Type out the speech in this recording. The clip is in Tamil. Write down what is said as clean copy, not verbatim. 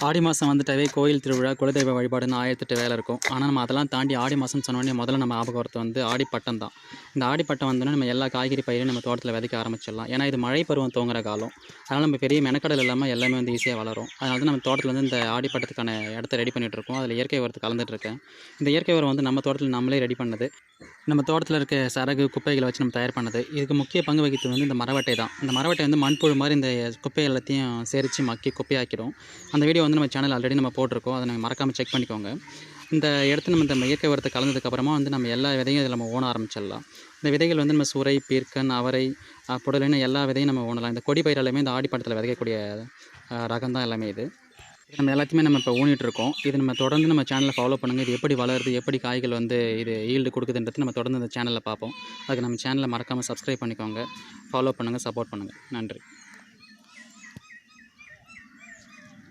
ஆடி மாதம் வந்துட்டாவே கோயில் திருவிழா, குலதெய்வ வழிபாடுன்னு 1008 வேலை இருக்கும். ஆனால் நம்ம அதெல்லாம் தாண்டி ஆடி மாதம்னு சொன்னோடனே முதல்ல நம்ம ஞாபகம் வரது வந்து ஆடிப்பட்டம் தான். இந்த ஆடிப்பட்டம் வந்தோடனே நம்ம எல்லா காய்கறி பயிரையும் நம்ம தோட்டத்தில் விதைக்க ஆரம்பிச்சிடலாம். ஏன்னா இது மழை பருவம் துவங்குற காலம். அதனால் நம்ம பெரிய மெனக்கடல் இல்லாமல் எல்லாமே வந்து ஈஸியாக வளரும். அதனால தான் நம்ம தோட்டத்தில் வந்து இந்த ஆடிப்பட்டத்துக்கான இடத்த ரெடி பண்ணிகிட்ருக்கோம். அதில் இயற்கை உரத்தை கலந்துட்டுருக்கேன். இந்த இயற்கை உரம் வந்து நம்ம தோட்டத்தில் நம்மளே ரெடி பண்ணது. நம்ம தோட்டத்தில் இருக்க சரகு, குப்பைகளை வச்சு நம்ம தயார் பண்ணது. இதுக்கு முக்கிய பங்கு வகித்தது வந்து இந்த மரவட்டை தான். இந்த மரவட்டை வந்து மண்புழு மாதிரி இந்த குப்பை எல்லாத்தையும் சேரித்து மக்கி குப்பையாக்கிடும். அந்த வீடியோ வந்து நம்ம சேனல் ஆல்ரெடி நம்ம போட்டிருக்கோம். அதை நீங்கள் மறக்காமல் செக் பண்ணிக்கோங்க. இந்த இடத்துல நம்ம இந்த இயற்கை உரத்தை கலந்ததுக்கப்புறமா வந்து நம்ம எல்லா விதையும் இதில் நம்ம ஊன ஆரம்பிச்சிடலாம். இந்த விதைகள் வந்து நம்ம சுரை, பீர்க்கன், அவரை, புடலைன்னு எல்லா விதையும் நம்ம ஊனலாம். இந்த கொடி பயிர் எல்லாமே இந்த ஆடிப்பட்டத்தில் விதைக்கக்கூடிய ரகம் தான் எல்லாமே இது. நம்ம எல்லாத்தையுமே நம்ம இப்போ ஊனிட்டுருக்கோம். இது நம்ம தொடர்ந்து நம்ம சேனலை ஃபாலோ பண்ணுங்கள். இது எப்படி வளருது, எப்படி காய்கள் வந்து இது ஈல்டு கொடுக்குதுன்றது நம்ம தொடர்ந்து இந்த சேனலில் பார்ப்போம். அதுக்கு நம்ம சேனலை மறக்காமல் சப்ஸ்கிரைப் பண்ணிக்கோங்க. ஃபாலோ பண்ணுங்கள், சப்போர்ட் பண்ணுங்கள். நன்றி.